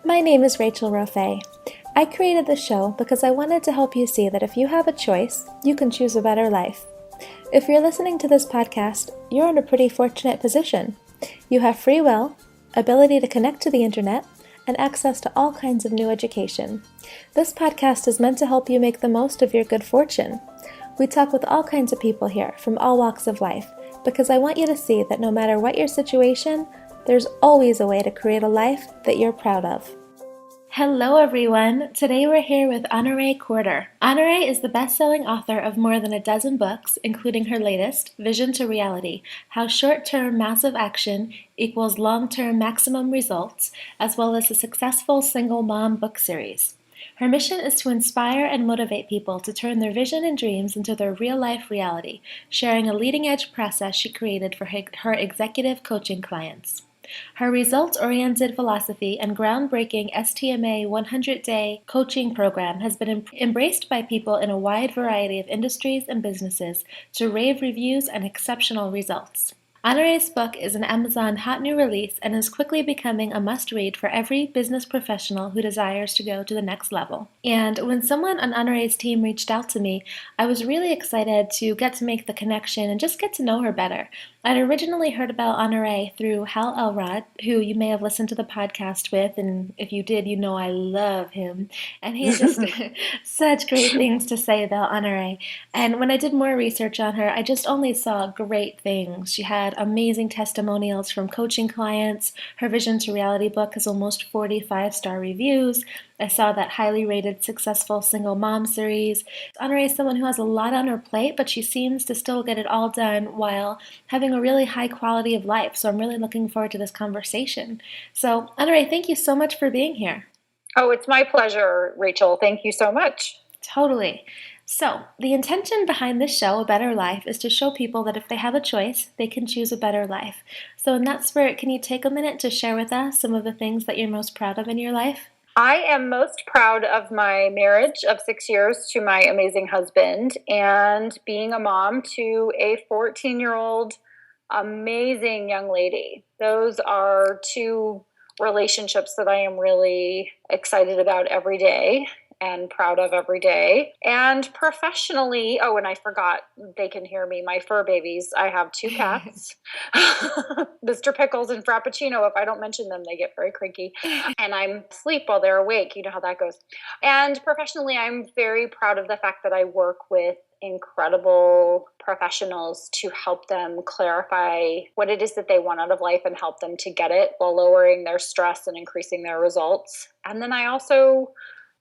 My name is Rachel Roffey. I created the show because I wanted to help you see that if you have a choice, you can choose a better life. If you're listening to this podcast, you're in a pretty fortunate position. You have free will, ability to connect to the internet, and access to all kinds of new education. This podcast is meant to help you make the most of your good fortune. We talk with all kinds of people here from all walks of life because I want you to see that no matter what your situation, there's always a way to create a life that you're proud of. Hello everyone! Today we're here with Honorée Corder. Honorée is the best-selling author of more than a dozen books, including her latest, Vision to Reality: How Short-Term Massive Action Equals Long-Term Maximum Results, as well as a successful single mom book series. Her mission is to inspire and motivate people to turn their vision and dreams into their real-life reality, sharing a leading-edge process she created for her executive coaching clients. Her results-oriented philosophy and groundbreaking STMA 100-day coaching program has been embraced by people in a wide variety of industries and businesses to rave reviews and exceptional results. Honorée's book is an Amazon hot new release and is quickly becoming a must-read for every business professional who desires to go to the next level. And when someone on Honorée's team reached out to me, I was really excited to get to make the connection and just get to know her better. I'd originally heard about Honorée through Hal Elrod, who you may have listened to the podcast with, and if you did, you know I love him. And he had just such great things to say about Honorée. And when I did more research on her, I just only saw great things. She had amazing testimonials from coaching clients. Her Vision to Reality book has almost 40 five-star reviews. I saw that highly rated Successful Single Mom series. Honorée is someone who has a lot on her plate, but she seems to still get it all done while having a really high quality of life. So I'm really looking forward to this conversation. So Honorée, thank you so much for being here. Oh, it's my pleasure, Rachel. Thank you so much. Totally. So, the intention behind this show, A Better Life, is to show people that if they have a choice, they can choose a better life. So in that spirit, can you take a minute to share with us some of the things that you're most proud of in your life? I am most proud of my marriage of 6 years to my amazing husband and being a mom to a 14-year-old amazing young lady. Those are two relationships that I am really excited about every day and proud of every day. And professionally, oh, and I forgot, they can hear me, my fur babies. I have two cats, Mr. Pickles and Frappuccino. If I don't mention them, they get very cranky. And I'm asleep while they're awake. You know how that goes. And professionally, I'm very proud of the fact that I work with incredible professionals to help them clarify what it is that they want out of life and help them to get it while lowering their stress and increasing their results. And then I also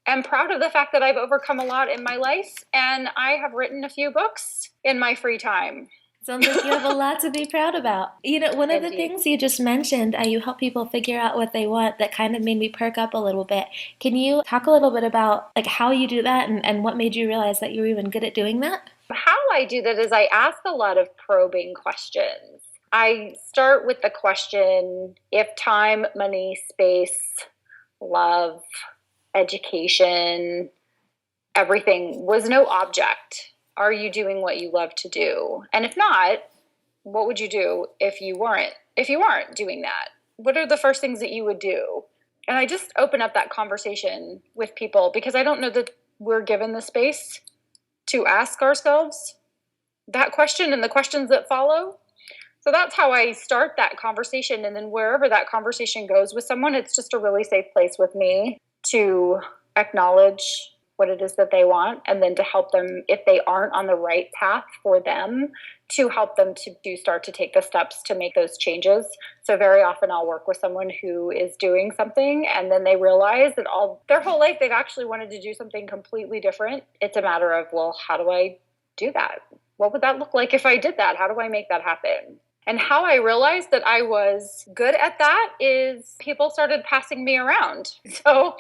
am proud of the fact that I've overcome a lot in my life, and I have written a few books in my free time. Sounds like you have a lot to be proud about. You know, one of the things you just mentioned, you help people figure out what they want, that kind of made me perk up a little bit. Can you talk a little bit about like how you do that and what made you realize that you were even good at doing that? How I do that is I ask a lot of probing questions. I start with the question, if time, money, space, love, education, everything was no object, are you doing what you love to do? And if not, what would you do if you weren't doing that? What are the first things that you would do? And I just open up that conversation with people because I don't know that we're given the space to ask ourselves that question and the questions that follow. So that's how I start that conversation. And then wherever that conversation goes with someone, it's just a really safe place with me to acknowledge what it is that they want, and then to help them, if they aren't on the right path for them, to help them to start to take the steps to make those changes. So very often I'll work with someone who is doing something and then they realize that all their whole life they've actually wanted to do something completely different. It's a matter of, well, how do I do that? What would that look like if I did that? How do I make that happen? And how I realized that I was good at that is people started passing me around. So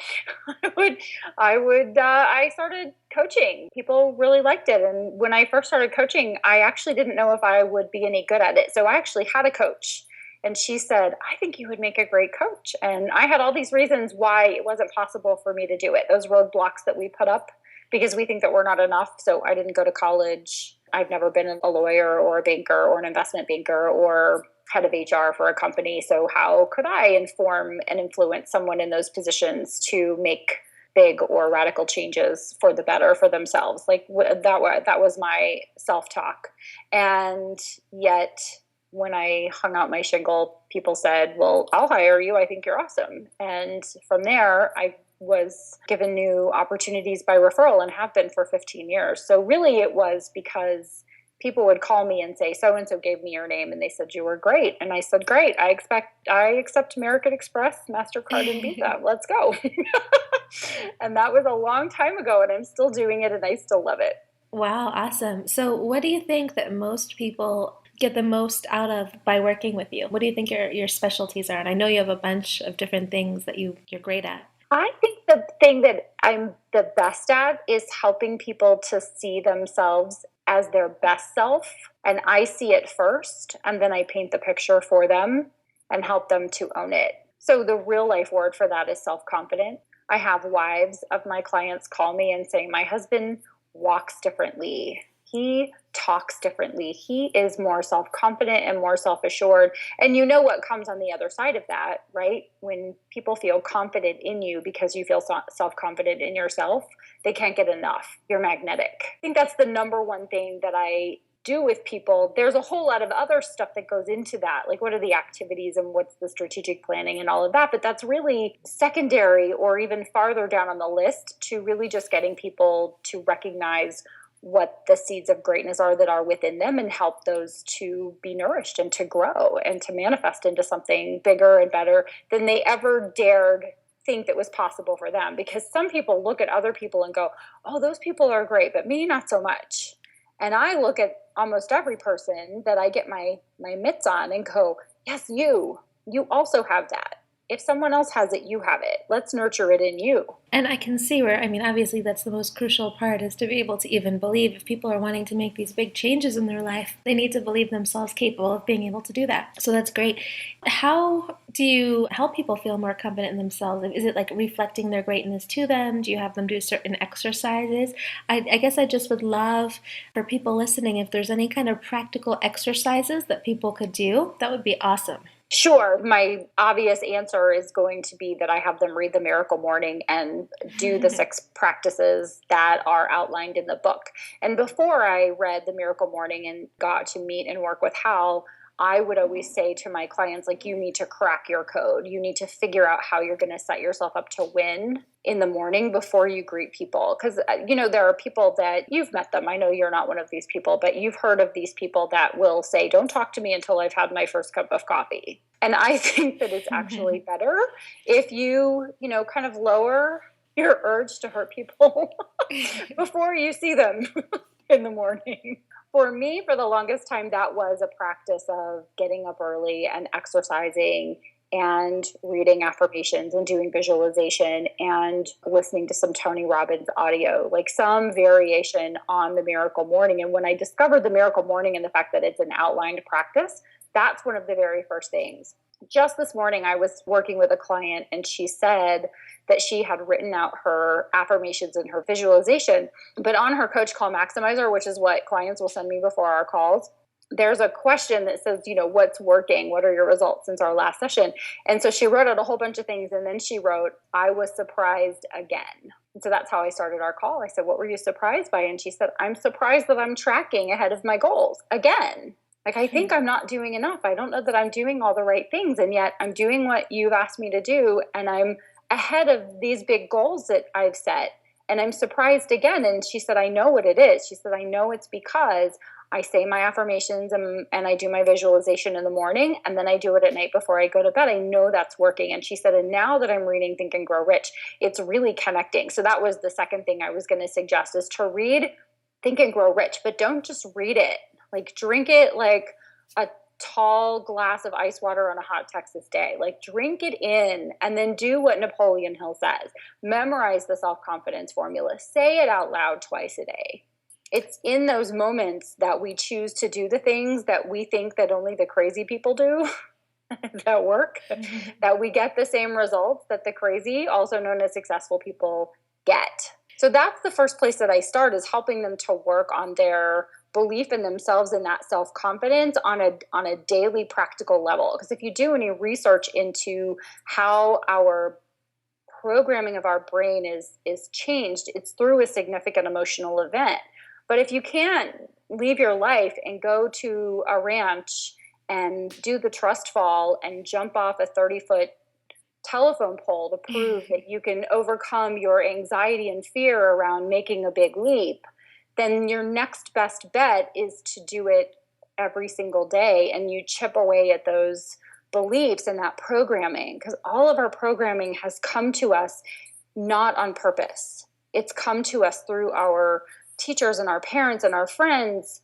I started coaching. People really liked it. And when I first started coaching, I actually didn't know if I would be any good at it. So I actually had a coach. And she said, I think you would make a great coach. And I had all these reasons why it wasn't possible for me to do it. Those roadblocks that we put up because we think that we're not enough. So I didn't go to college. I've never been a lawyer or a banker or an investment banker or head of HR for a company. So how could I inform and influence someone in those positions to make big or radical changes for the better for themselves? Like that was my self-talk. And yet when I hung out my shingle, people said, well, I'll hire you. I think you're awesome. And from there, I was given new opportunities by referral and have been for 15 years. So really it was because people would call me and say, so-and-so gave me your name and they said you were great. And I said, great, I accept American Express, MasterCard, and Visa. Let's go. And that was a long time ago, and I'm still doing it and I still love it. Wow, awesome. So what do you think that most people get the most out of by working with you? What do you think your specialties are? And I know you have a bunch of different things that you're great at. I think the thing that I'm the best at is helping people to see themselves as their best self. And I see it first, and then I paint the picture for them and help them to own it. So the real life word for that is self-confident. I have wives of my clients call me and say, my husband walks differently. He talks differently. He is more self-confident and more self-assured. And you know what comes on the other side of that, right? When people feel confident in you because you feel self-confident in yourself, they can't get enough. You're magnetic. I think that's the number one thing that I do with people. There's a whole lot of other stuff that goes into that, like what are the activities and what's the strategic planning and all of that, but that's really secondary or even farther down on the list to really just getting people to recognize what the seeds of greatness are that are within them and help those to be nourished and to grow and to manifest into something bigger and better than they ever dared think that was possible for them. Because some people look at other people and go, oh, those people are great, but me, not so much. And I look at almost every person that I get my mitts on and go, yes, you also have that. If someone else has it, you have it. Let's nurture it in you. And I can see where, I mean, obviously that's the most crucial part, is to be able to even believe. If people are wanting to make these big changes in their life, they need to believe themselves capable of being able to do that. So that's great. How do you help people feel more confident in themselves? Is it like reflecting their greatness to them? Do you have them do certain exercises? I guess I just would love for people listening, if there's any kind of practical exercises that people could do, that would be awesome. Sure. My obvious answer is going to be that I have them read the Miracle Morning and do the 6 practices that are outlined in the book. And before I read the Miracle Morning and got to meet and work with Hal, I would always say to my clients, like, you need to crack your code. You need to figure out how you're going to set yourself up to win in the morning before you greet people. Because, there are people that you've met them. I know you're not one of these people, but you've heard of these people that will say, don't talk to me until I've had my first cup of coffee. And I think that it's actually better if you, kind of lower your urge to hurt people before you see them in the morning. For me, for the longest time, that was a practice of getting up early and exercising and reading affirmations and doing visualization and listening to some Tony Robbins audio, like some variation on the Miracle Morning. And when I discovered the Miracle Morning and the fact that it's an outlined practice, that's one of the very first things. Just this morning, I was working with a client and she said that she had written out her affirmations and her visualization, but on her Coach Call Maximizer, which is what clients will send me before our calls, there's a question that says, what's working? What are your results since our last session? And so she wrote out a whole bunch of things. And then she wrote, I was surprised again. And so that's how I started our call. I said, what were you surprised by? And she said, I'm surprised that I'm tracking ahead of my goals again. Like, I think I'm not doing enough. I don't know that I'm doing all the right things. And yet I'm doing what you've asked me to do. And I'm ahead of these big goals that I've set. And I'm surprised again. And she said, I know what it is. She said, I know it's because I say my affirmations and I do my visualization in the morning. And then I do it at night before I go to bed. I know that's working. And she said, and now that I'm reading Think and Grow Rich, it's really connecting. So that was the second thing I was going to suggest, is to read Think and Grow Rich, but don't just read it. Like, drink it like a tall glass of ice water on a hot Texas day. Like, drink it in and then do what Napoleon Hill says. Memorize the self-confidence formula. Say it out loud twice a day. It's in those moments that we choose to do the things that we think that only the crazy people do that work, that we get the same results that the crazy, also known as successful people, get. So that's the first place that I start, is helping them to work on their belief in themselves and that self-confidence on a daily practical level. Because if you do any research into how our programming of our brain is changed, it's through a significant emotional event. But if you can't leave your life and go to a ranch and do the trust fall and jump off a 30-foot telephone pole to prove that you can overcome your anxiety and fear around making a big leap, then your next best bet is to do it every single day, and you chip away at those beliefs and that programming, because all of our programming has come to us not on purpose. It's come to us through our teachers and our parents and our friends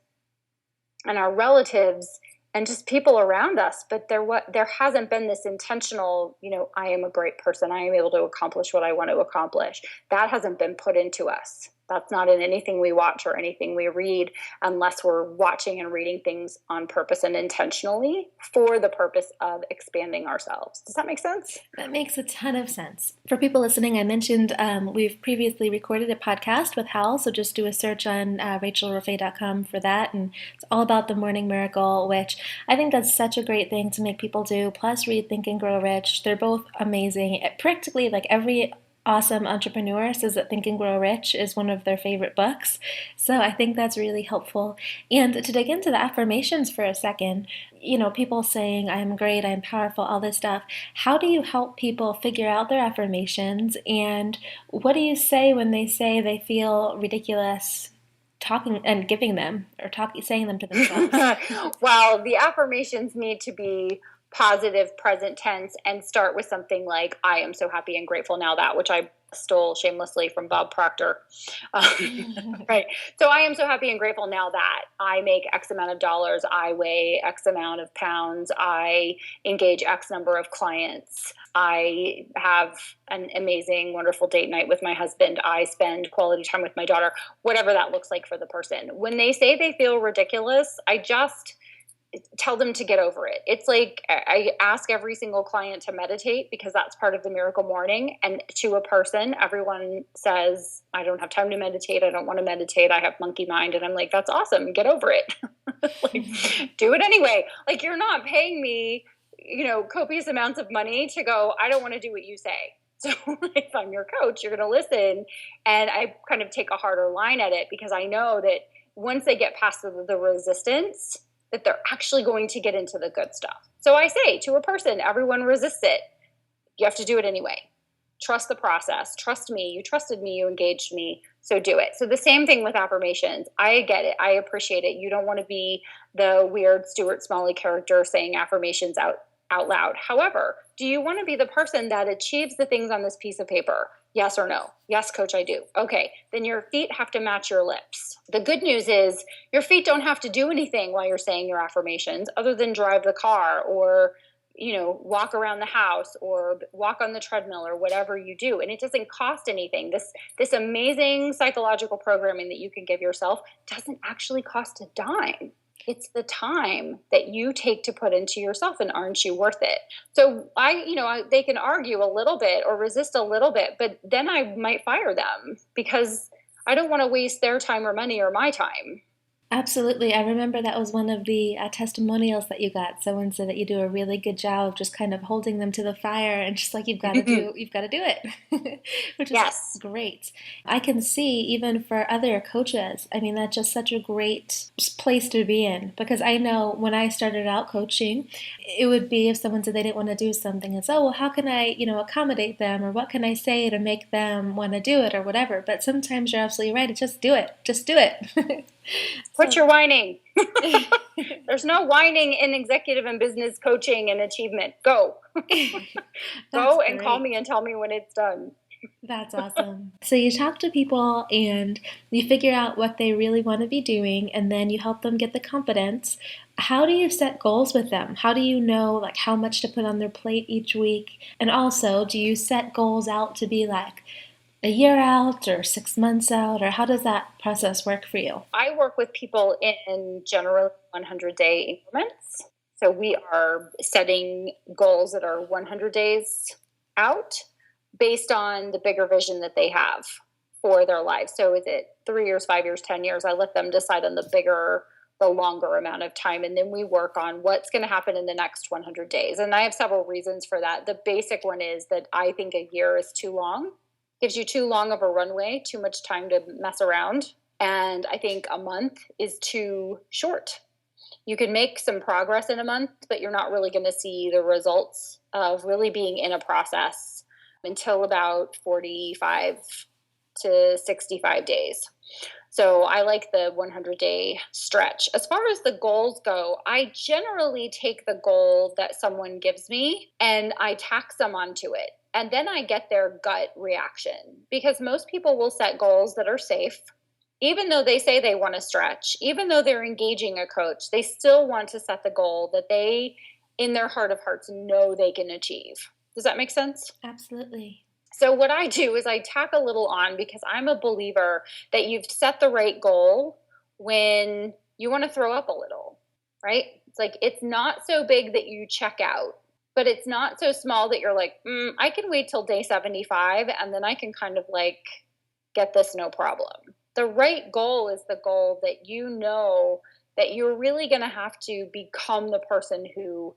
and our relatives and just people around us. But there hasn't been this intentional, I am a great person, I am able to accomplish what I want to accomplish. That hasn't been put into us. That's not in anything we watch or anything we read, unless we're watching and reading things on purpose and intentionally for the purpose of expanding ourselves. Does that make sense? That makes a ton of sense. For people listening, I mentioned we've previously recorded a podcast with Hal, so just do a search on rachelrafay.com for that, and it's all about the morning miracle, which I think that's such a great thing to make people do. Plus, read Think and Grow Rich. They're both amazing. Practically, like every awesome entrepreneur says that Think and Grow Rich is one of their favorite books. So I think that's really helpful. And to dig into the affirmations for a second, people saying, I am great, I am powerful, all this stuff. How do you help people figure out their affirmations? And what do you say when they say they feel ridiculous talking and giving them or saying them to themselves? Well, the affirmations need to be positive present tense and start with something like, I am so happy and grateful now that, which I stole shamelessly from Bob Proctor. Right. So I am so happy and grateful now that I make X amount of dollars, I weigh X amount of pounds, I engage X number of clients, I have an amazing, wonderful date night with my husband, I spend quality time with my daughter, whatever that looks like for the person. When they say they feel ridiculous, I just tell them to get over it. It's like I ask every single client to meditate, because that's part of the miracle morning. And to a person, everyone says, I don't have time to meditate, I don't want to meditate, I have monkey mind. And I'm like, that's awesome, get over it. Do it anyway. Like, you're not paying me copious amounts of money to go, I don't want to do what you say. So if I'm your coach, you're going to listen. And I kind of take a harder line at it, because I know that once they get past the resistance, that they're actually going to get into the good stuff. So I say to a person, everyone resists it. You have to do it anyway. Trust the process. Trust me. You trusted me. You engaged me. So do it. So the same thing with affirmations. I get it. I appreciate it. You don't want to be the weird Stuart Smalley character saying affirmations out loud. However, do you want to be the person that achieves the things on this piece of paper? Yes or no? Yes, coach, I do. Okay, then your feet have to match your lips. The good news is your feet don't have to do anything while you're saying your affirmations other than drive the car or, walk around the house or walk on the treadmill or whatever you do. And it doesn't cost anything. This amazing psychological programming that you can give yourself doesn't actually cost a dime. It's the time that you take to put into yourself, and aren't you worth it? So they can argue a little bit or resist a little bit, but then I might fire them, because I don't want to waste their time or money or my time. Absolutely. I remember that was one of the testimonials that you got. Someone said that you do a really good job of just kind of holding them to the fire and just like, you've got to do it, which is Yes. great. I can see even for other coaches, I mean, that's just such a great place to be in, because I know when I started out coaching, it would be if someone said they didn't want to do something, it's, oh, well, how can I, accommodate them, or what can I say to make them want to do it or whatever. But sometimes you're absolutely right. It's just do it. Just do it. Quit your whining. There's no whining in executive and business coaching and achievement. Go. Go and call me and tell me when it's done. That's awesome. So you talk to people and you figure out what they really want to be doing, and then you help them get the confidence. How do you set goals with them? How do you know like how much to put on their plate each week? And also, do you set goals out to be like a year out or 6 months out, or how does that process work for you? I work with people in general 100-day increments. So we are setting goals that are 100 days out based on the bigger vision that they have for their lives. So is it 3 years, 5 years, 10 years? I let them decide on the longer amount of time. And then we work on what's going to happen in the next 100 days. And I have several reasons for that. The basic one is that I think a year is too long, gives you too long of a runway, too much time to mess around. And I think a month is too short. You can make some progress in a month, but you're not really going to see the results of really being in a process until about 45 to 65 days. So I like the 100-day stretch. As far as the goals go, I generally take the goal that someone gives me and I tack them onto it. And then I get their gut reaction, because most people will set goals that are safe. Even though they say they want to stretch, even though they're engaging a coach, they still want to set the goal that they, in their heart of hearts, know they can achieve. Does that make sense? Absolutely. So what I do is I tack a little on, because I'm a believer that you've set the right goal when you want to throw up a little, right? It's like, it's not so big that you check out, but it's not so small that you're like, I can wait till day 75 and then I can kind of like get this no problem. The right goal is the goal that you know that you're really going to have to become the person who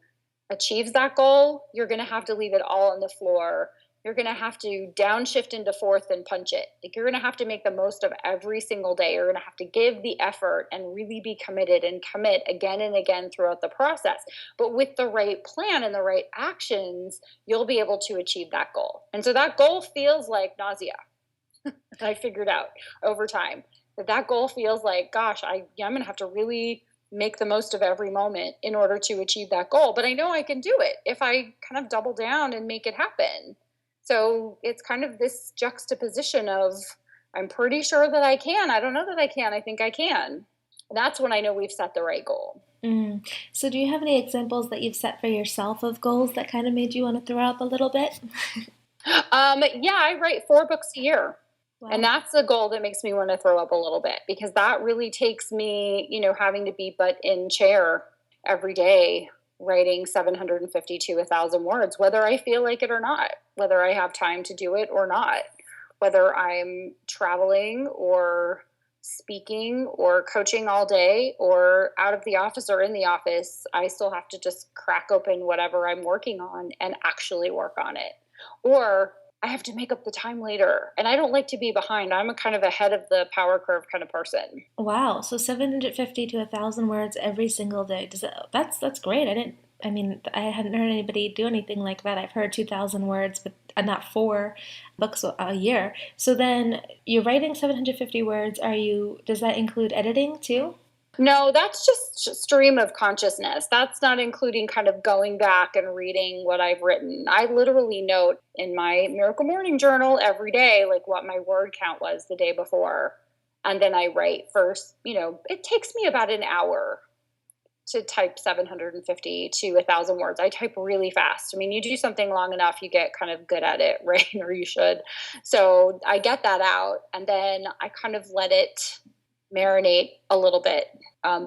achieves that goal. You're going to have to leave it all on the floor. You're going to have to downshift into fourth and punch it. Like, you're going to have to make the most of every single day. You're going to have to give the effort and really be committed and commit again and again throughout the process. But with the right plan and the right actions, you'll be able to achieve that goal. And so that goal feels like nausea. I figured out over time that goal feels like, gosh, I'm going to have to really make the most of every moment in order to achieve that goal. But I know I can do it if I kind of double down and make it happen. So it's kind of this juxtaposition of, I'm pretty sure that I can. I don't know that I can. I think I can. That's when I know we've set the right goal. So do you have any examples that you've set for yourself of goals that kind of made you want to throw up a little bit? Yeah, I write 4 books a year. Wow. And that's a goal that makes me want to throw up a little bit, because that really takes me, having to be butt in chair every day, writing 750 to 1,000 words, whether I feel like it or not, whether I have time to do it or not, whether I'm traveling or speaking or coaching all day or out of the office or in the office, I still have to just crack open whatever I'm working on and actually work on it. Or I have to make up the time later. And I don't like to be behind. I'm a kind of ahead of the power curve kind of person. Wow. So 750 to 1,000 words every single day. That's great. I hadn't heard anybody do anything like that. I've heard 2,000 words, but not 4 books a year. So then you're writing 750 words. Does that include editing too? No, that's just stream of consciousness. That's not including kind of going back and reading what I've written. I literally note in my Miracle Morning Journal every day, like what my word count was the day before. And then I write first, it takes me about an hour to type 750 to 1,000 words. I type really fast. I mean, you do something long enough, you get kind of good at it, right? Or you should. So I get that out, and then I kind of let it marinate a little bit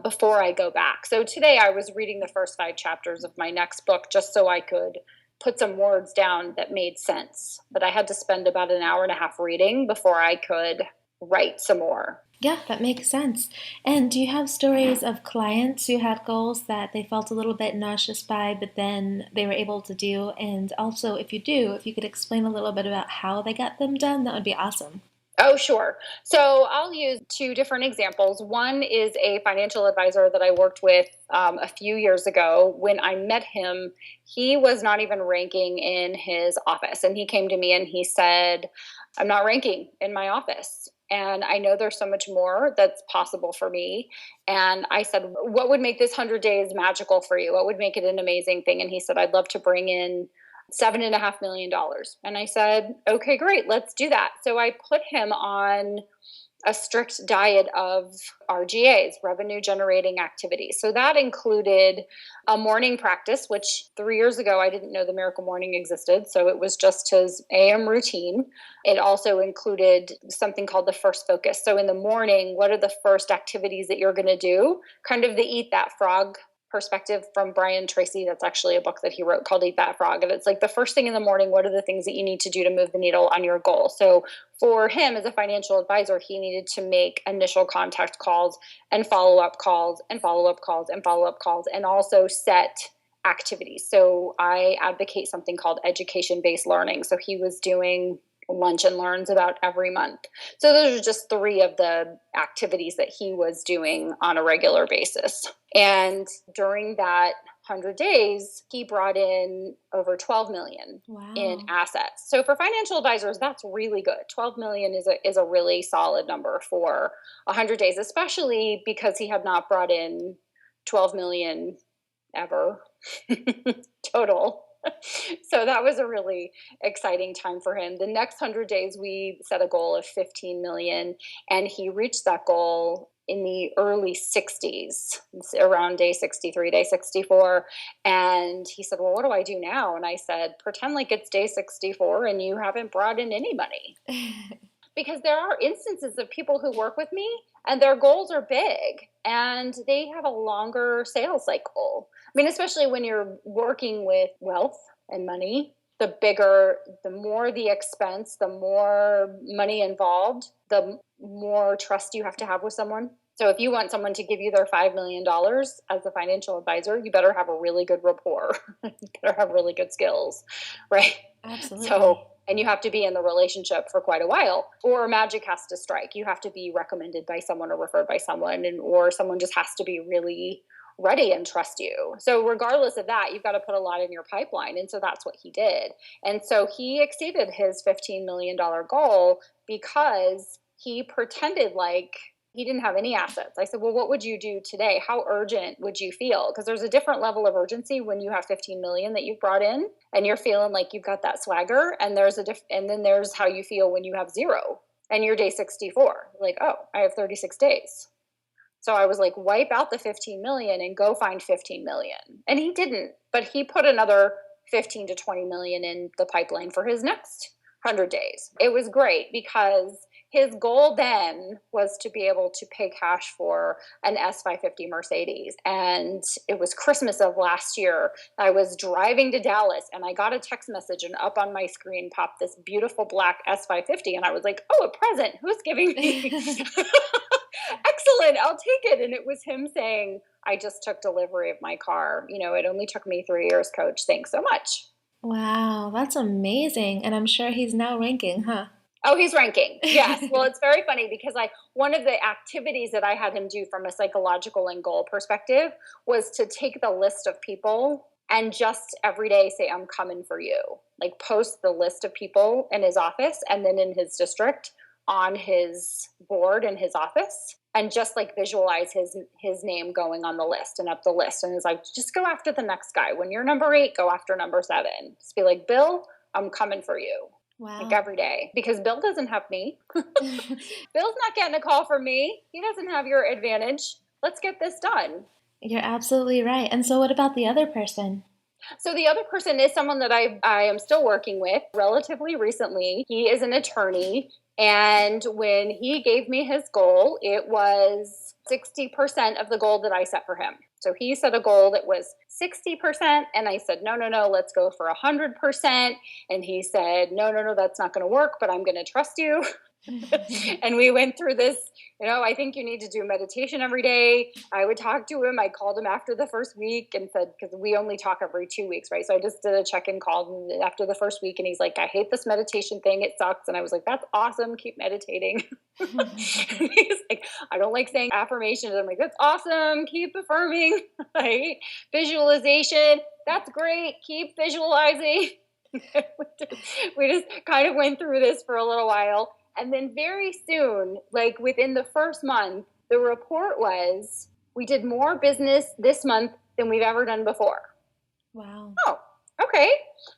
before I go back. So today I was reading the first 5 chapters of my next book just so I could put some words down that made sense. But I had to spend about an hour and a half reading before I could write some more. Yeah, that makes sense. And do you have stories of clients who had goals that they felt a little bit nauseous by, but then they were able to do? And also, if you could explain a little bit about how they got them done, that would be awesome. Oh, sure. So I'll use 2 different examples. One is a financial advisor that I worked with a few years ago. When I met him, he was not even ranking in his office. And he came to me and he said, I'm not ranking in my office. And I know there's so much more that's possible for me. And I said, what would make this 100 days magical for you? What would make it an amazing thing? And he said, I'd love to bring in $7.5 million. And I said, okay, great, let's do that. So I put him on a strict diet of RGAs, revenue generating activities. So that included a morning practice, which 3 years ago, I didn't know the Miracle Morning existed. So it was just his AM routine. It also included something called the first focus. So in the morning, what are the first activities that you're going to do? Kind of the eat that frog perspective from Brian Tracy. That's actually a book that he wrote called Eat That Frog. And it's like the first thing in the morning, what are the things that you need to do to move the needle on your goal? So for him as a financial advisor, he needed to make initial contact calls and follow-up calls and follow-up calls and follow-up calls, and also set activities. So I advocate something called education-based learning. So he was doing lunch and learns about every month. So those are just 3 of the activities that he was doing on a regular basis. And during that 100 days, he brought in over 12 million in assets. So for financial advisors, that's really good. 12 million is a really solid number for 100 days, especially because he had not brought in 12 million ever total. So that was a really exciting time for him. The next 100 days, we set a goal of 15 million, and he reached that goal in the early 60s, around day 63, day 64. And he said, well, what do I do now? And I said, pretend like it's day 64 and you haven't brought in any money. Because there are instances of people who work with me and their goals are big and they have a longer sales cycle. I mean, especially when you're working with wealth and money, the more the expense, the more money involved, the more trust you have to have with someone. So if you want someone to give you their $5 million as a financial advisor, you better have a really good rapport. You better have really good skills, right? Absolutely. And you have to be in the relationship for quite a while, or magic has to strike. You have to be recommended by someone or referred by someone, or someone just has to be really ready and trust you. So regardless of that, you've got to put a lot in your pipeline. And so that's what he did. And so he exceeded his $15 million goal because he pretended like he didn't have any assets. I said, well, what would you do today? How urgent would you feel? Because there's a different level of urgency when you have 15 million that you've brought in and you're feeling like you've got that swagger. And and then there's how you feel when you have 0 and you're day 64. Like, oh, I have 36 days. So I was like, wipe out the 15 million and go find 15 million. And he didn't, but he put another 15 to 20 million in the pipeline for his next 100 days. It was great because his goal then was to be able to pay cash for an S550 Mercedes. And it was Christmas of last year. I was driving to Dallas and I got a text message, and up on my screen popped this beautiful black S550. And I was like, oh, a present. Who's giving me? Excellent. I'll take it. And it was him saying, I just took delivery of my car. You know, it only took me 3 years, coach. Thanks so much. Wow, that's amazing. And I'm sure he's now ranking, huh? Oh, he's ranking. Yes. Well, it's very funny because one of the activities that I had him do from a psychological and goal perspective was to take the list of people and just every day say, I'm coming for you. Like post the list of people in his office and then in his district on his board in his office, and just like visualize his name going on the list and up the list. And it's like, just go after the next guy. When you're number 8, go after number 7. Just be like, Bill, I'm coming for you. Wow. Like every day, because Bill doesn't have me. Bill's not getting a call from me. He doesn't have your advantage. Let's get this done. You're absolutely right. And so what about the other person? So the other person is someone that I am still working with relatively recently. He is an attorney. And when he gave me his goal, it was 60% of the goal that I set for him. So he set a goal that was 60%. And I said, no, let's go for 100%. And he said, no, that's not going to work, but I'm going to trust you. And we went through this, I think you need to do meditation every day. I would talk to him. I called him after the first week and said, because we only talk every 2 weeks, right? So I just did a check-in call after the first week. And he's like, I hate this meditation thing. It sucks. And I was like, that's awesome. Keep meditating. He's like, I don't like saying affirmations. I'm like, that's awesome. Keep affirming, right? Visualization. That's great. Keep visualizing. We just kind of went through this for a little while. And then very soon, like within the first month, the report was, we did more business this month than we've ever done before. Wow. Oh, okay.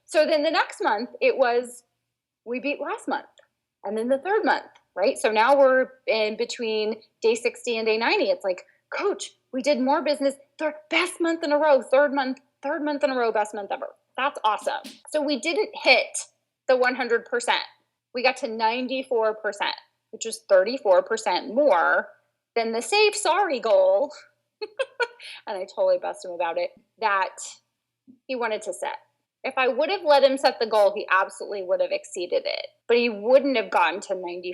So then the next month, it was, we beat last month. And then the third month, right? So now we're in between day 60 and day 90. It's like, coach, we did more business, best month in a row, third month in a row, best month ever. That's awesome. So we didn't hit the 100%. We got to 94%, which was 34% more than the save sorry goal and I totally bust him about it, that he wanted to set. If I would have let him set the goal, he absolutely would have exceeded it, but he wouldn't have gotten to 94%.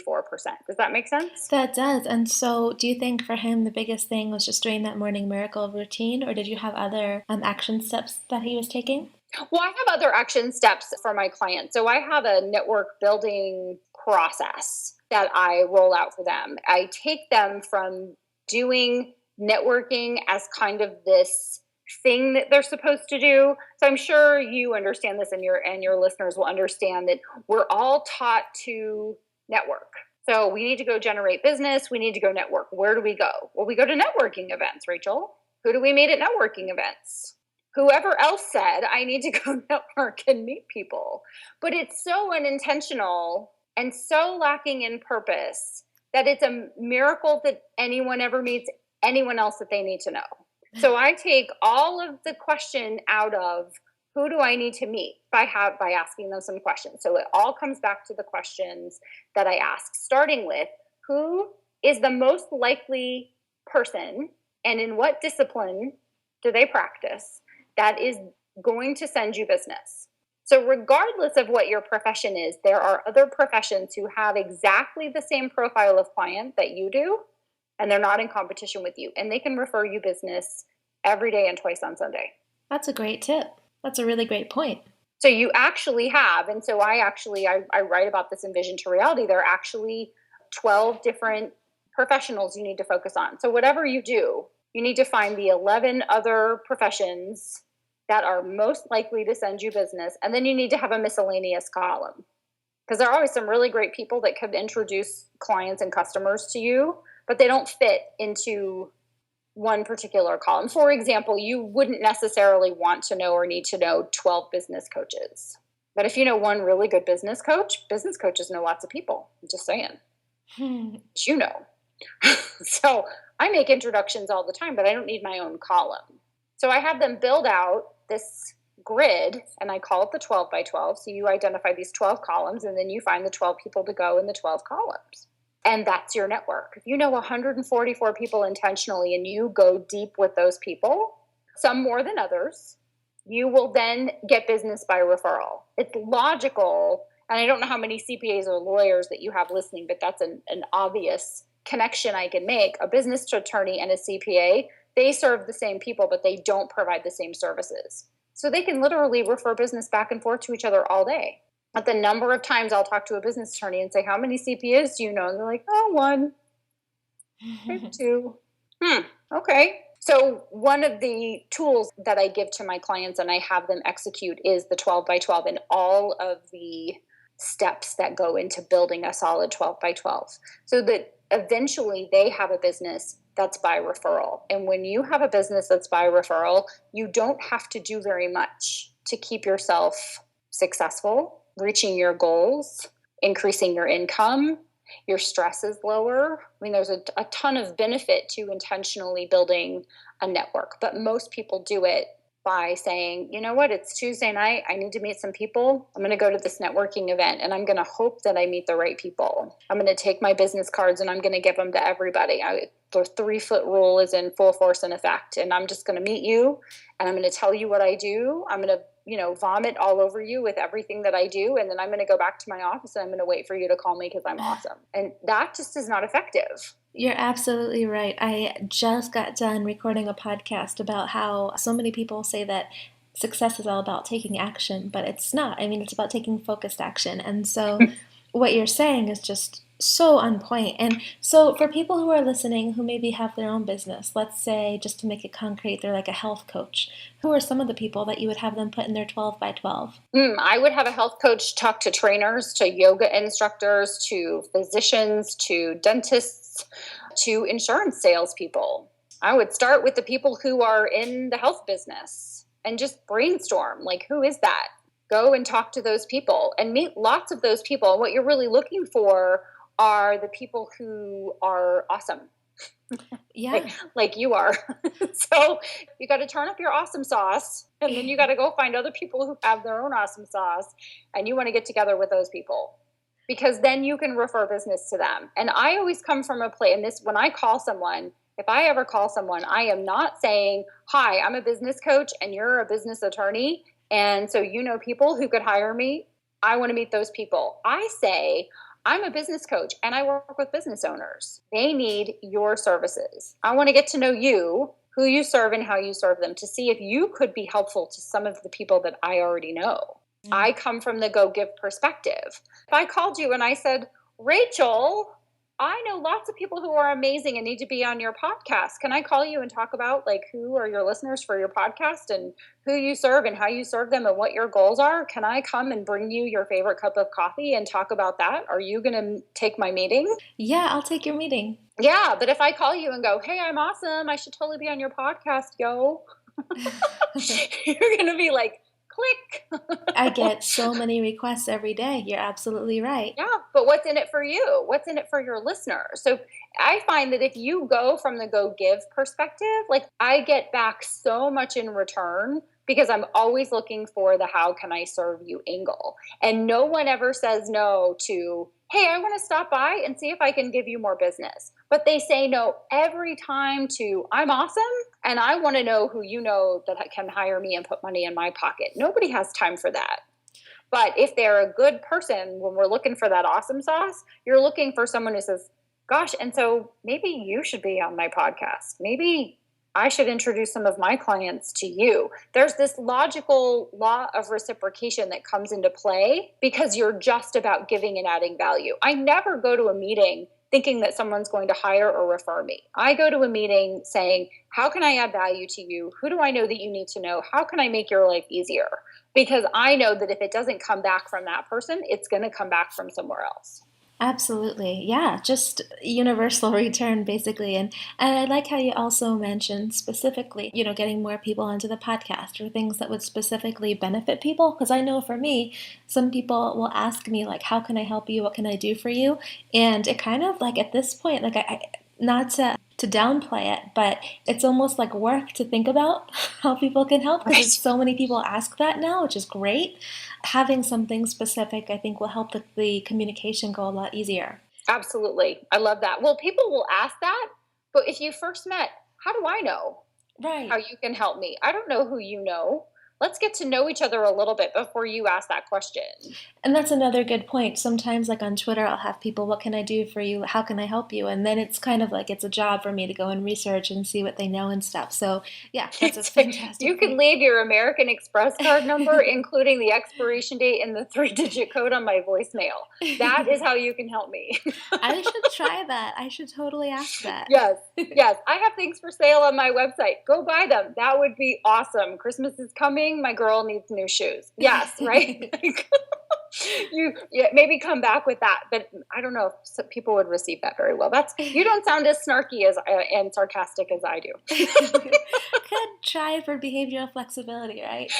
Does that make sense? That does. And so, do you think for him the biggest thing was just doing that morning miracle routine, or did you have other action steps that he was taking? Well, I have other action steps for my clients. So I have a network building process that I roll out for them. I take them from doing networking as kind of this thing that they're supposed to do. So I'm sure you understand this, and your listeners will understand that we're all taught to network. So we need to go generate business. We need to go network. Where do we go? Well, we go to networking events, Rachel. Who do we meet at networking events? Whoever else said, I need to go network and meet people. But it's so unintentional and so lacking in purpose that it's a miracle that anyone ever meets anyone else that they need to know. So I take all of the question out of who do I need to meet by asking them some questions. So it all comes back to the questions that I ask, starting with who is the most likely person and in what discipline do they practice that is going to send you business. So regardless of what your profession is, there are other professions who have exactly the same profile of client that you do, and they're not in competition with you, and they can refer you business every day and twice on Sunday. That's a great tip. That's a really great point. So you actually have, and so I write about this in Vision to Reality, there are actually 12 different professionals you need to focus on. So whatever you do, you need to find the 11 other professions that are most likely to send you business. And then you need to have a miscellaneous column, because there are always some really great people that could introduce clients and customers to you, but they don't fit into one particular column. For example, you wouldn't necessarily want to know or need to know 12 business coaches. But if you know one really good business coaches know lots of people. I'm just saying. But you know. So I make introductions all the time, but I don't need my own column. So I have them build out this grid, and I call it the 12 by 12. So you identify these 12 columns, and then you find the 12 people to go in the 12 columns. And that's your network. If you know 144 people intentionally and you go deep with those people, some more than others, you will then get business by referral. It's logical. And I don't know how many CPAs or lawyers that you have listening, but that's an obvious connection I can make. A business attorney and a CPA, they serve the same people, but they don't provide the same services. So they can literally refer business back and forth to each other all day. At the number of times I'll talk to a business attorney and say, how many CPAs do you know? And they're like, oh, one, two. Okay. So one of the tools that I give to my clients and I have them execute is the 12 by 12 and all of the steps that go into building a solid 12 by 12. So that eventually they have a business that's by referral. And when you have a business that's by referral, you don't have to do very much to keep yourself successful, reaching your goals, increasing your income, your stress is lower. I mean, there's a ton of benefit to intentionally building a network, but most people do it by saying, you know what, it's Tuesday night, I need to meet some people. I'm going to go to this networking event and I'm going to hope that I meet the right people. I'm going to take my business cards and I'm going to give them to everybody. The 3-foot rule is in full force and effect, and I'm just going to meet you and I'm going to tell you what I do. I'm going to vomit all over you with everything that I do. And then I'm going to go back to my office and I'm going to wait for you to call me because I'm awesome. And that just is not effective. You're absolutely right. I just got done recording a podcast about how so many people say that success is all about taking action, but it's not. I mean, it's about taking focused action. And so what you're saying is just so on point. And so for people who are listening who maybe have their own business, let's say, just to make it concrete, they're like a health coach. Who are some of the people that you would have them put in their 12 by 12? I would have a health coach talk to trainers, to yoga instructors, to physicians, to dentists, to insurance salespeople. I would start with the people who are in the health business and just brainstorm, like, who is that? Go and talk to those people and meet lots of those people. And what you're really looking for are the people who are awesome. Yeah. like you are. So you got to turn up your awesome sauce, and then you got to go find other people who have their own awesome sauce, and you want to get together with those people, because then you can refer business to them. And I always come from a place, and this, when I call someone, If I ever call someone, I am not saying, hi, I'm a business coach and you're a business attorney, and so you know people who could hire me. I want to meet those people. I say, I'm a business coach and I work with business owners. They need your services. I want to get to know you, who you serve and how you serve them, to see if you could be helpful to some of the people that I already know. I come from the go give perspective. If I called you and I said, Rachel, I know lots of people who are amazing and need to be on your podcast. Can I call you and talk about like who are your listeners for your podcast and who you serve and how you serve them and what your goals are? Can I come and bring you your favorite cup of coffee and talk about that? Are you going to take my meeting? Yeah, I'll take your meeting. Yeah, but if I call you and go, hey, I'm awesome, I should totally be on your podcast, yo. You're going to be like, click. I get so many requests every day. You're absolutely right. Yeah, but what's in it for you? What's in it for your listeners? So I find that if you go from the go give perspective, like I get back so much in return because I'm always looking for the how can I serve you angle. And no one ever says no to, hey, I want to stop by and see if I can give you more business. But they say no every time to, I'm awesome and I want to know who you know that can hire me and put money in my pocket. Nobody has time for that. But if they're a good person, when we're looking for that awesome sauce, you're looking for someone who says, gosh, and so maybe you should be on my podcast. Maybe I should introduce some of my clients to you. There's this logical law of reciprocation that comes into play because you're just about giving and adding value. I never go to a meeting thinking that someone's going to hire or refer me. I go to a meeting saying, how can I add value to you? Who do I know that you need to know? How can I make your life easier? Because I know that if it doesn't come back from that person, it's going to come back from somewhere else. Absolutely. Yeah, just universal return basically. And I like how you also mentioned specifically, getting more people onto the podcast or things that would specifically benefit people. Because I know for me, some people will ask me like, how can I help you? What can I do for you? And it kind of like at this point, like I not to downplay it, but it's almost like work to think about how people can help because so many people ask that now, which is great. Having something specific, I think, will help the communication go a lot easier. Absolutely. I love that. Well, people will ask that, but if you first met, how do I know how you can help me? I don't know who you know. Let's get to know each other a little bit before you ask that question. And that's another good point. Sometimes, like on Twitter, I'll have people, what can I do for you? How can I help you? And then it's kind of like it's a job for me to go and research and see what they know and stuff. So, yeah, that's a fantastic You can leave your American Express card number, including the expiration date and the 3-digit code on my voicemail. That is how you can help me. I should try that. I should totally ask that. Yes. I have things for sale on my website. Go buy them. That would be awesome. Christmas is coming. My girl needs new shoes. Yes, right? You maybe come back with that, but I don't know if people would receive that very well. You don't sound as snarky and sarcastic as I do. Could try for behavioral flexibility, right?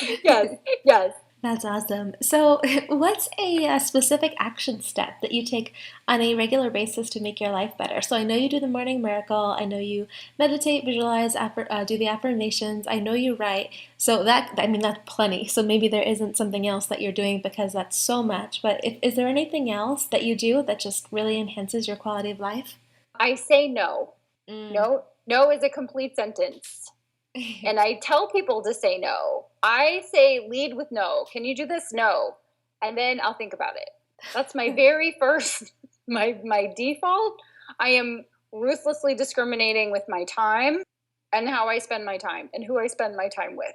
Yes. That's awesome. So what's a specific action step that you take on a regular basis to make your life better? So I know you do the morning miracle. I know you meditate, visualize, do the affirmations. I know you write. So that's plenty. So maybe there isn't something else that you're doing because that's so much. But is there anything else that you do that just really enhances your quality of life? I say no. No is a complete sentence. And I tell people to say no. I say lead with no. Can you do this? No. And then I'll think about it. That's my very first, my default. I am ruthlessly discriminating with my time and how I spend my time and who I spend my time with.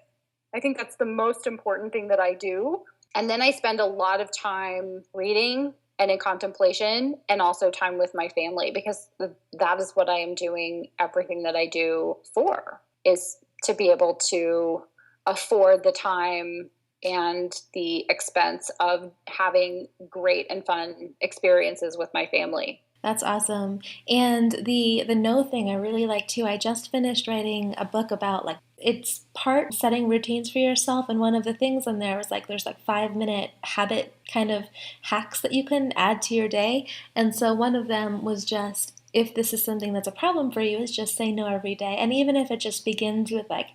I think that's the most important thing that I do. And then I spend a lot of time reading and in contemplation and also time with my family because that is what I am doing everything that I do for, is to be able to afford the time and the expense of having great and fun experiences with my family. That's awesome. And the no thing I really like too. I just finished writing a book about like it's part setting routines for yourself, and one of the things in there was like there's like 5-minute habit kind of hacks that you can add to your day. And so one of them was just, if this is something that's a problem for you, is just say no every day. And even if it just begins with like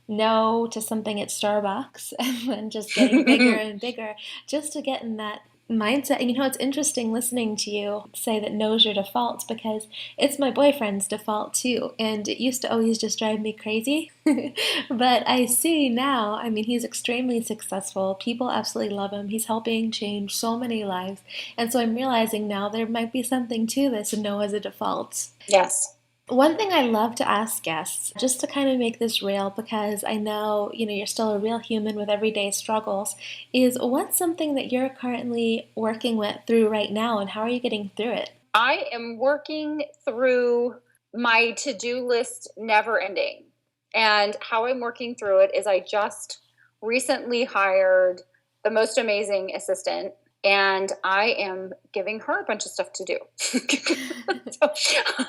no to something at Starbucks and then just getting bigger and bigger, just to get in that mindset. And it's interesting listening to you say that knows your defaults, because it's my boyfriend's default too. And it used to always just drive me crazy. But I see now, he's extremely successful. People absolutely love him. He's helping change so many lives. And so I'm realizing now there might be something to this and know as a default. Yes. One thing I love to ask guests, just to kind of make this real, because I know, you're still a real human with everyday struggles, is what's something that you're currently working through right now, and how are you getting through it? I am working through my to-do list never ending. And how I'm working through it is I just recently hired the most amazing assistant, and I am giving her a bunch of stuff to do. So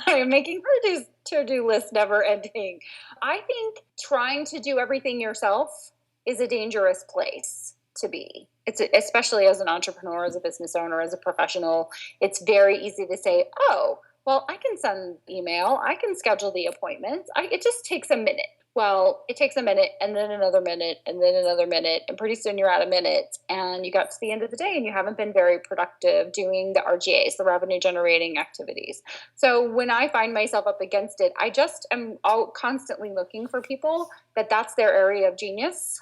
I am making her to-do list never ending. I think trying to do everything yourself is a dangerous place to be. It's especially as an entrepreneur, as a business owner, as a professional. It's very easy to say, oh, well, I can send email, I can schedule the appointments. It just takes a minute. Well, it takes a minute, and then another minute, and then another minute, and pretty soon you're at a minute, and you got to the end of the day and you haven't been very productive doing the RGAs, the revenue generating activities. So when I find myself up against it, I just am constantly looking for people that's their area of genius.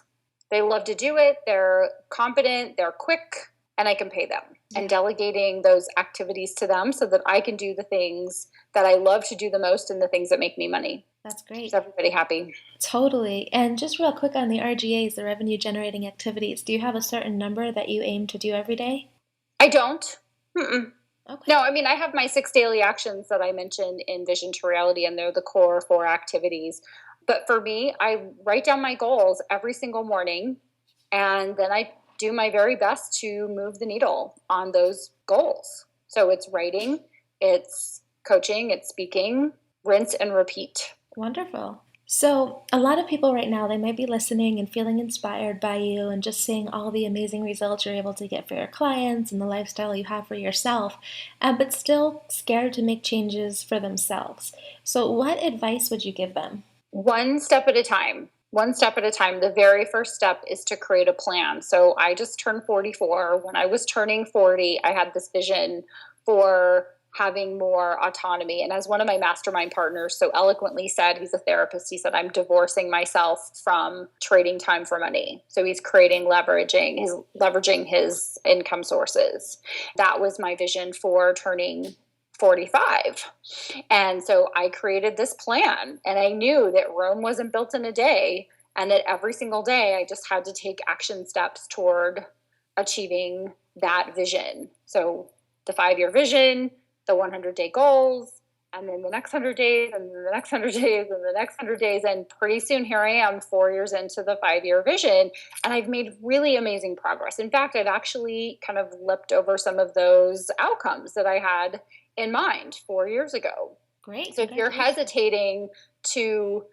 They love to do it, they're competent, they're quick, and I can pay them. And delegating those activities to them so that I can do the things that I love to do the most and the things that make me money. That's great. Is everybody happy? Totally. And just real quick on the RGAs, the revenue generating activities, do you have a certain number that you aim to do every day? I don't. Mm-mm. Okay. No, I have my 6 daily actions that I mentioned in Vision to Reality, and they're the core 4 activities. But for me, I write down my goals every single morning, and then I do my very best to move the needle on those goals. So it's writing, it's coaching, it's speaking, rinse and repeat. Wonderful. So a lot of people right now, they might be listening and feeling inspired by you and just seeing all the amazing results you're able to get for your clients and the lifestyle you have for yourself, but still scared to make changes for themselves. So what advice would you give them? One step at a time. One step at a time. The very first step is to create a plan. So I just turned 44. When I was turning 40, I had this vision for having more autonomy. And as one of my mastermind partners so eloquently said, he's a therapist, he said, I'm divorcing myself from trading time for money. So he's leveraging his income sources. That was my vision for turning 45. And so I created this plan, and I knew that Rome wasn't built in a day, and that every single day I just had to take action steps toward achieving that vision. So the 5-year vision, the 100-day goals, and then the next 100 days, and then the next 100 days, and the next 100 days. And pretty soon here I am 4 years into the 5-year vision, and I've made really amazing progress. In fact, I've actually kind of leapt over some of those outcomes that I had in mind 4 years ago. Great. So if you're hesitating to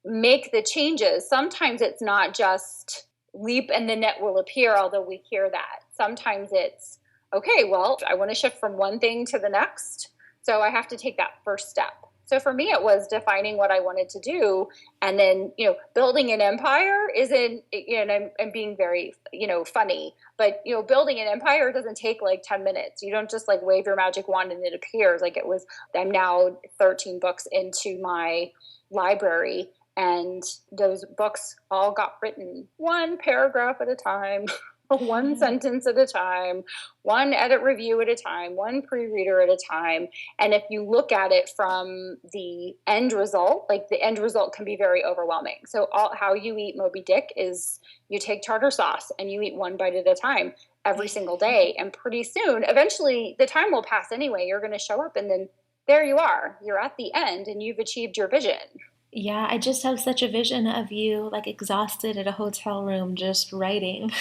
make the changes, sometimes it's not just leap and the net will appear, although we hear that. Sometimes it's, okay, well, I want to shift from one thing to the next, so I have to take that first step. So for me, it was defining what I wanted to do, and then, building an empire isn't, I'm being very, funny, but, building an empire doesn't take like 10 minutes. You don't just like wave your magic wand and it appears. I'm now 13 books into my library, and those books all got written one paragraph at a time. One sentence at a time, one edit review at a time, one pre-reader at a time. And if you look at it from the end result, like the end result can be very overwhelming. So how you eat Moby Dick is you take tartar sauce and you eat one bite at a time every single day. And pretty soon, eventually the time will pass anyway. You're going to show up, and then there you are. You're at the end and you've achieved your vision. Yeah, I just have such a vision of you like exhausted at a hotel room just writing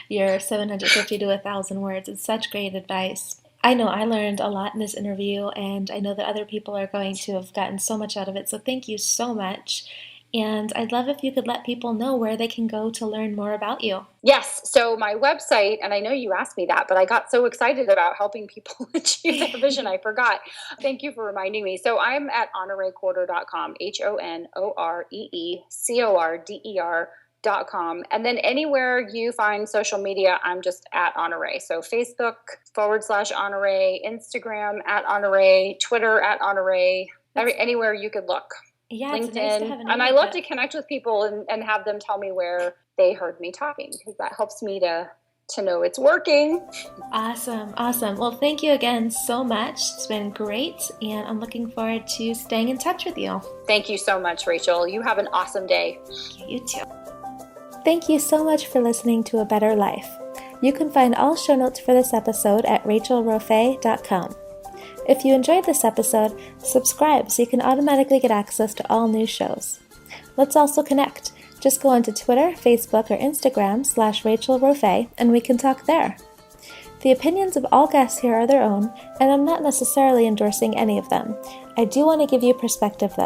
your 750 to 1,000 words. It's such great advice. I know I learned a lot in this interview, and I know that other people are going to have gotten so much out of it. So thank you so much. And I'd love if you could let people know where they can go to learn more about you. Yes. So my website, and I know you asked me that, but I got so excited about helping people achieve their vision, I forgot. Thank you for reminding me. So I'm at honoreecorder.com, HONOREECORDER And then anywhere you find social media, I'm just at Honorée. So Facebook /Honorée, Instagram at Honorée, Twitter at Honorée, anywhere you could look. Yeah, LinkedIn. It's nice to have a name and I love to connect with people and have them tell me where they heard me talking, because that helps me to know it's working. Awesome. Well, thank you again so much. It's been great, and I'm looking forward to staying in touch with you. Thank you so much, Rachel. You have an awesome day. You too. Thank you so much for listening to A Better Life. You can find all show notes for this episode at rachelrofay.com. If you enjoyed this episode, subscribe so you can automatically get access to all new shows. Let's also connect. Just go onto Twitter, Facebook, or Instagram /RachelRofay, and we can talk there. The opinions of all guests here are their own, and I'm not necessarily endorsing any of them. I do want to give you perspective, though.